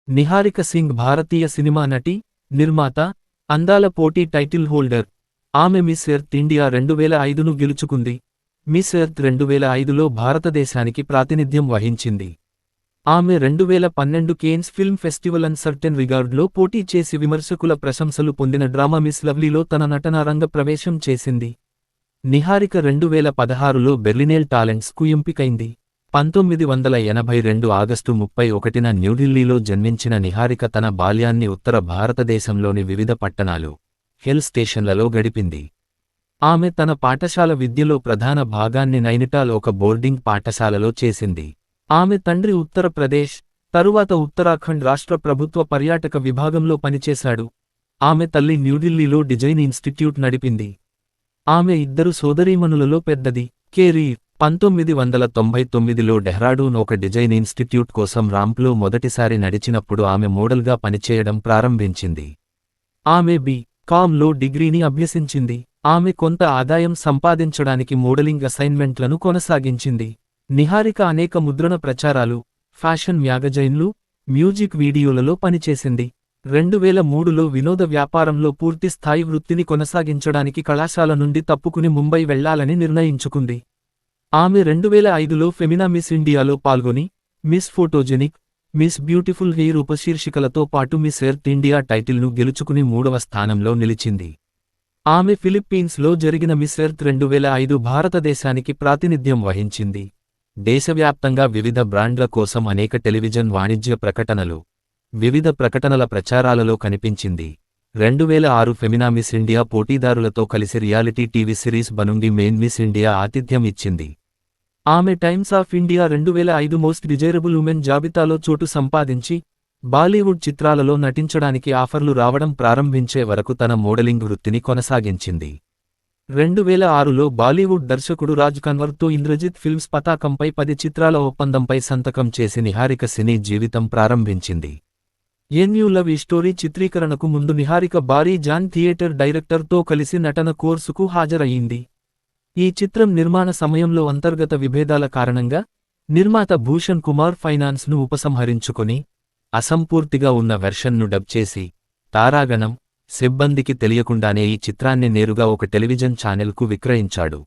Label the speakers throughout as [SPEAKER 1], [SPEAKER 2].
[SPEAKER 1] నిహారిక సింగ్ భారతీయ cinema నటి, నిర్మాత, అందాల పోటీ టైటిల్ హోల్డర్. ఆమె మిస్ ఎర్త్ ఇండియా 2005ను గెలుచుకుంది. మిస్ ఎర్త్ 2005లో భారతదేశానికి ప్రాతినిధ్యం వహించింది. ఆమె 2012 కేన్స్ ఫిల్మ్ ఫెస్టివల్ అన్సర్టెన్ రిగార్డ్లో పోటీ చేసి విమర్శకుల ప్రశంసలు పొందిన డ్రామా మిస్ లవ్లీలో తన నటనారంగ ప్రవేశం చేసింది. నిహారిక 2016లో బెర్లినేల్ టాలెంట్స్కు ఎంపికైంది. 1982 ఆగస్టు 31న న్యూఢిల్లీలో జన్మించిన నిహారిక తన బాల్యాన్ని ఉత్తర భారతదేశంలోని వివిధ పట్టణాలు, హిల్ స్టేషన్లలో గడిపింది. ఆమె తన పాఠశాల విద్యలో ప్రధాన భాగాన్ని నైనిటాల్ ఒక బోర్డింగ్ పాఠశాలలో చేసింది. ఆమె తండ్రి ఉత్తరప్రదేశ్, తరువాత ఉత్తరాఖండ్ రాష్ట్ర ప్రభుత్వ పర్యాటక విభాగంలో పనిచేశాడు. ఆమె తల్లి న్యూఢిల్లీలో డిజైన్ ఇన్స్టిట్యూట్ నడిపింది. ఆమె ఇద్దరు సోదరీమణులలో పెద్దది. కెరీర్ 1999లో డెహ్రాడూన్ ఒక డిజైన్ ఇన్స్టిట్యూట్ కోసం రాంప్లో మొదటిసారి నడిచినప్పుడు ఆమె మోడల్గా పనిచేయడం ప్రారంభించింది. ఆమె బి.కామ్లో డిగ్రీని అభ్యసించింది. ఆమె కొంత ఆదాయం సంపాదించడానికి మోడలింగ్ అసైన్మెంట్లను కొనసాగించింది. నిహారిక అనేక ముద్రణ ప్రచారాలు, ఫ్యాషన్ మ్యాగజైన్లు, మ్యూజిక్ వీడియోలలో పనిచేసింది. 2003లో వినోద వ్యాపారంలో పూర్తి స్థాయి వృత్తిని కొనసాగించడానికి కళాశాల నుండి తప్పుకుని ముంబై వెళ్లాలని నిర్ణయించుకుంది. ఆమె 2005లో ఫెమినా మిస్ ఇండియాలో పాల్గొని, Miss photogenic, Miss beautiful hair ఉపశీర్షికలతో పాటు మిస్ ఎర్త్ ఇండియా టైటిల్ను గెలుచుకుని 3వ స్థానంలో నిలిచింది. ఆమె ఫిలిప్పీన్స్లో జరిగిన మిస్ ఎర్త్ 2005 భారతదేశానికి ప్రాతినిధ్యం వహించింది. దేశవ్యాప్తంగా వివిధ బ్రాండ్ల కోసం అనేక టెలివిజన్ వాణిజ్య ప్రకటనలు, వివిధ ప్రకటనల ప్రచారాలలో కనిపించింది. 2006 ఫెమినా మిస్ ఇండియా పోటీదారులతో కలిసి reality TV series Banoongi Main Miss India ఆతిథ్యం ఇచ్చింది. ఆమె Times of India 2005 most desirable women జాబితాలో చోటు సంపాదించి, బాలీవుడ్ చిత్రాలలో నటించడానికి ఆఫర్లు రావడం ప్రారంభించే వరకు తన మోడలింగ్ వృత్తిని కొనసాగించింది. 2006లో బాలీవుడ్ దర్శకుడు రాజ్ కన్వర్తో ఇంద్రజిత్ ఫిల్మ్స్ పతాకంపై 10 చిత్రాల ఒప్పందంపై సంతకం చేసి నిహారిక సినీ జీవితం ప్రారంభించింది. ఎన్ యూ లవ్ ఈ స్టోరీ చిత్రీకరణకు ముందు నిహారిక బారీ జాన్ థియేటర్ డైరెక్టర్తో కలిసి నటన కోర్సుకు హాజరయ్యింది. ఈ చిత్రం నిర్మాణ సమయంలో అంతర్గత విభేదాల కారణంగా నిర్మాత భూషణ్ కుమార్ ఫైనాన్స్ను ఉపసంహరించుకొని, అసంపూర్తిగా ఉన్న వెర్షన్ను డబ్ చేసి, తారాగణం సిబ్బందికి తెలియకుండానే ఈ చిత్రాన్ని నేరుగా ఒక టెలివిజన్ ఛానెల్కు విక్రయించాడు.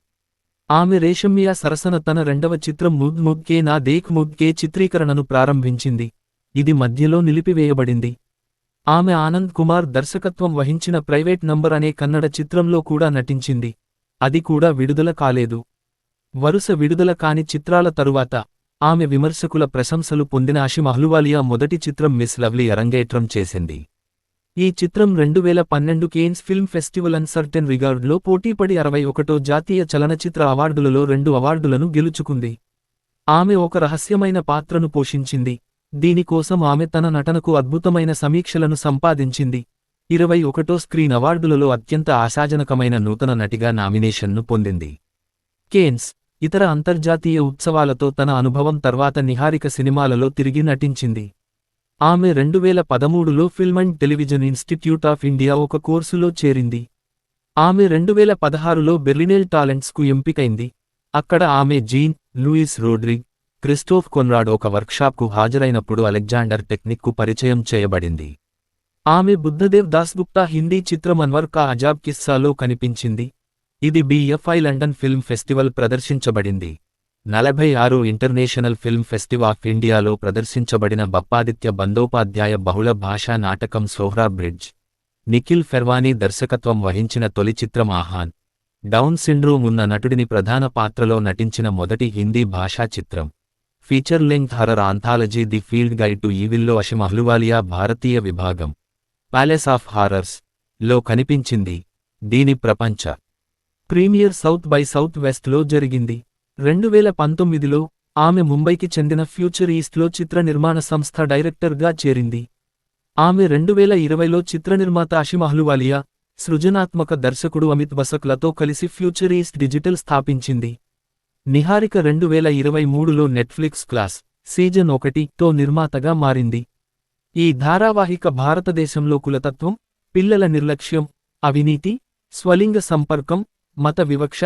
[SPEAKER 1] ఆమె రేషమ్మియా సరసన తన రెండవ చిత్రం ముద్ ముద్ కే నా దేఖ్ ముద్ కే చిత్రీకరణను ప్రారంభించింది. ఇది మధ్యలో నిలిపివేయబడింది. ఆమె ఆనంద్ కుమార్ దర్శకత్వం వహించిన ప్రైవేట్ నంబర్ అనే కన్నడ చిత్రంలో కూడా నటించింది. అది కూడా విడుదల కాలేదు. వరుస విడుదల కాని చిత్రాల తరువాత ఆమె విమర్శకుల ప్రశంసలు పొందిన ఆషిమ్ అహ్లూవాలియా మొదటి చిత్రం మిస్ లవ్లీ అరంగేట్రం చేసింది. ఈ చిత్రం 2012 కేన్స్ ఫిల్మ్ ఫెస్టివల్ అన్సర్టెన్ రిగార్డ్లో పోటీపడి 61వ జాతీయ చలనచిత్ర అవార్డులలో 2 అవార్డులను గెలుచుకుంది. ఆమె ఒక రహస్యమైన పాత్రను పోషించింది. దీనికోసం ఆమె తన నటనకు అద్భుతమైన సమీక్షలను సంపాదించింది. 21వ స్క్రీన్ అవార్డులలో అత్యంత ఆశాజనకమైన నూతన నటిగా నామినేషన్ను పొందింది. కేన్స్, ఇతర అంతర్జాతీయ ఉత్సవాలతో తన అనుభవం తర్వాత నిహారిక సినిమాలలో తిరిగి నటించింది. ఆమె 2013లో Film and Television Institute of India ఒక కోర్సులో చేరింది. ఆమె 2016లో బెర్లినేల్ టాలెంట్స్కు ఎంపికైంది. అక్కడ ఆమె జీన్ లూయిస్ రోడ్రిగ్, క్రిస్టోఫ్ కొన్రాడ్ ఒక వర్క్షాప్కు హాజరైనప్పుడు అలెగ్జాండర్ టెక్నిక్కు పరిచయం చేయబడింది. ఆమె బుద్ధదేవ్ దాస్గుప్తా హిందీ చిత్రం అన్వర్ కా అజాబ్ కిస్సాలో కనిపించింది. ఇది BFI లండన్ ఫిల్మ్ ఫెస్టివల్ ప్రదర్శించబడింది. 46 ఇంటర్నేషనల్ ఫిల్మ్ ఫెస్టివల్ ఆఫ్ ఇండియాలో ప్రదర్శించబడిన బప్పాదిత్య బందోపాధ్యాయ బహుళ భాషా నాటకం సోహ్రా బ్రిడ్జ్, నిఖిల్ ఫెర్వానీ దర్శకత్వం వహించిన తొలి చిత్రం ఆహాన్. డౌన్ సిండ్రోమ్ ఉన్న నటుడిని ప్రధాన పాత్రలో నటించిన మొదటి హిందీ భాషా చిత్రం. Feature length horror anthology The Field Guide to ఈవిల్లో ఆషిమ్ అహ్లూవాలియా భారతీయ విభాగం ప్యాలెస్ ఆఫ్ హారర్స్ లో కనిపించింది. దీని ప్రపంచ ప్రీమియర్ సౌత్ బై సౌత్ వెస్ట్లో జరిగింది. 2019లో ఆమె ముంబైకి చెందిన ఫ్యూచర్ ఈస్ట్లో చిత్ర నిర్మాణ సంస్థ డైరెక్టర్గా చేరింది. ఆమె 2020లో చిత్ర నిర్మాత ఆషిమ్ అహ్లూవాలియా, సృజనాత్మక దర్శకుడు అమిత్ బసక్లతో కలిసి ఫ్యూచర్ ఈస్ట్ డిజిటల్ స్థాపించింది. నిహారిక 2023లో నెట్ఫ్లిక్స్ క్లాస్ సీజన్ 1తో నిర్మాతగా మారింది. ఈ ధారావాహిక భారతదేశంలో కులతత్వం, పిల్లల నిర్లక్ష్యం, అవినీతి, స్వలింగ సంపర్కం, మత వివక్ష,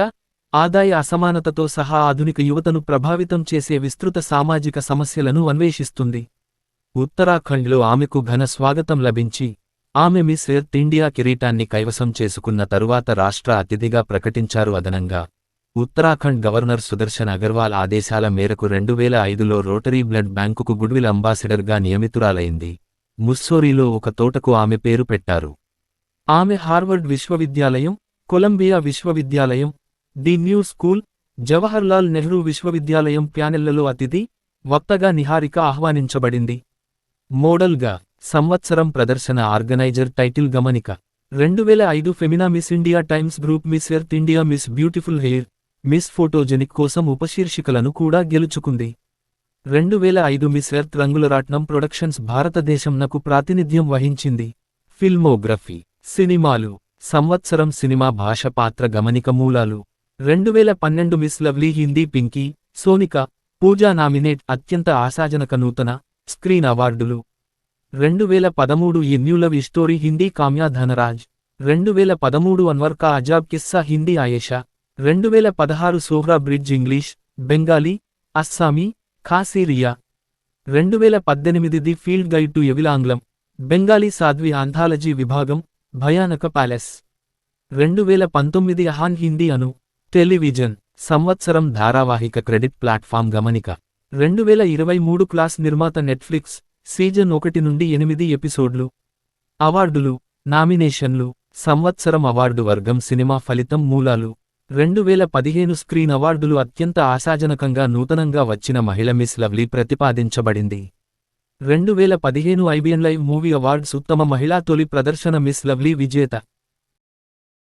[SPEAKER 1] ఆదాయ అసమానతతో సహా ఆధునిక యువతను ప్రభావితం చేసే విస్తృత సామాజిక సమస్యలను అన్వేషిస్తుంది. ఉత్తరాఖండ్లో ఆమెకు ఘన స్వాగతం లభించి ఆమె మిస్ ఎర్త్ ఇండియా కిరీటాన్ని కైవసం చేసుకున్న తరువాత రాష్ట్ర అతిథిగా ప్రకటించారు. అదనంగా ఉత్తరాఖండ్ గవర్నర్ సుదర్శన్ అగర్వాల్ ఆదేశాల మేరకు 2005లో రోటరీ బ్లడ్ బ్యాంకుకు గుడ్విల్ అంబాసిడర్గా నియమితురాలైంది. ముస్సోరీలో ఒక తోటకు ఆమె పేరు పెట్టారు. ఆమె హార్వర్డ్ విశ్వవిద్యాలయం, కొలంబియా విశ్వవిద్యాలయం, the new school, Jawaharlal Nehru విశ్వవిద్యాలయం ప్యానెళ్లలో అతిథి వక్తగా నిహారిక ఆహ్వానించబడింది. మోడల్గా సంవత్సరం ప్రదర్శన ఆర్గనైజర్ టైటిల్ గమనిక 2005 Femina miss India times group miss earth India miss beautiful hair, miss photogenic కోసం ఉపశీర్షికలను కూడా గెలుచుకుంది. 2005 మిస్ ఎర్త్ రంగులరాట్నం ప్రొడక్షన్స్ భారతదేశంనకు ప్రాతినిధ్యం వహించింది. ఫిల్మోగ్రఫీ సినిమాలు సంవత్సరం సినిమా భాష పాత్ర గమనిక మూలాలు 2012 Miss Lovely Hindi Pinky, Sonika, Pooja nominate అత్యంత ఆశాజనక నూతన స్క్రీన్ అవార్డులు 2013 ఈ New Love Story Hindi Kamya Dhanraj 2013 Anwar Ka Ajab Kissa Hindi Ayesha 2016 Sohra Bridge English, Bengali, Assamese, Khasi Riya 2018 The Field Guide to Evil ఆంగ్లం, బెంగాలీ సాధ్వి ఆంథాలజీ విభాగం, భయానక ప్యాలెస్ 2019 అహాన్ హిందీ అను టెలివిజన్ సంవత్సరం ధారావాహిక క్రెడిట్ ప్లాట్ఫామ్ గమనిక 2023 క్లాస్ నిర్మాత నెట్ఫ్లిక్స్ సీజన్ 1 నుండి 8 ఎపిసోడ్లు. అవార్డులు నామినేషన్లు సంవత్సరం అవార్డు వర్గం సినిమా ఫలితం మూలాలు 2015 స్క్రీన్ అవార్డులు అత్యంత ఆశాజనకంగా నూతనంగా వచ్చిన మహిళ మిస్ లవ్లీ ప్రతిపాదించబడింది. 2015 ఐబిఎన్ లైవ్ మూవీ అవార్డ్స్ ఉత్తమ మహిళా తొలి ప్రదర్శన మిస్ లవ్లీ విజేత.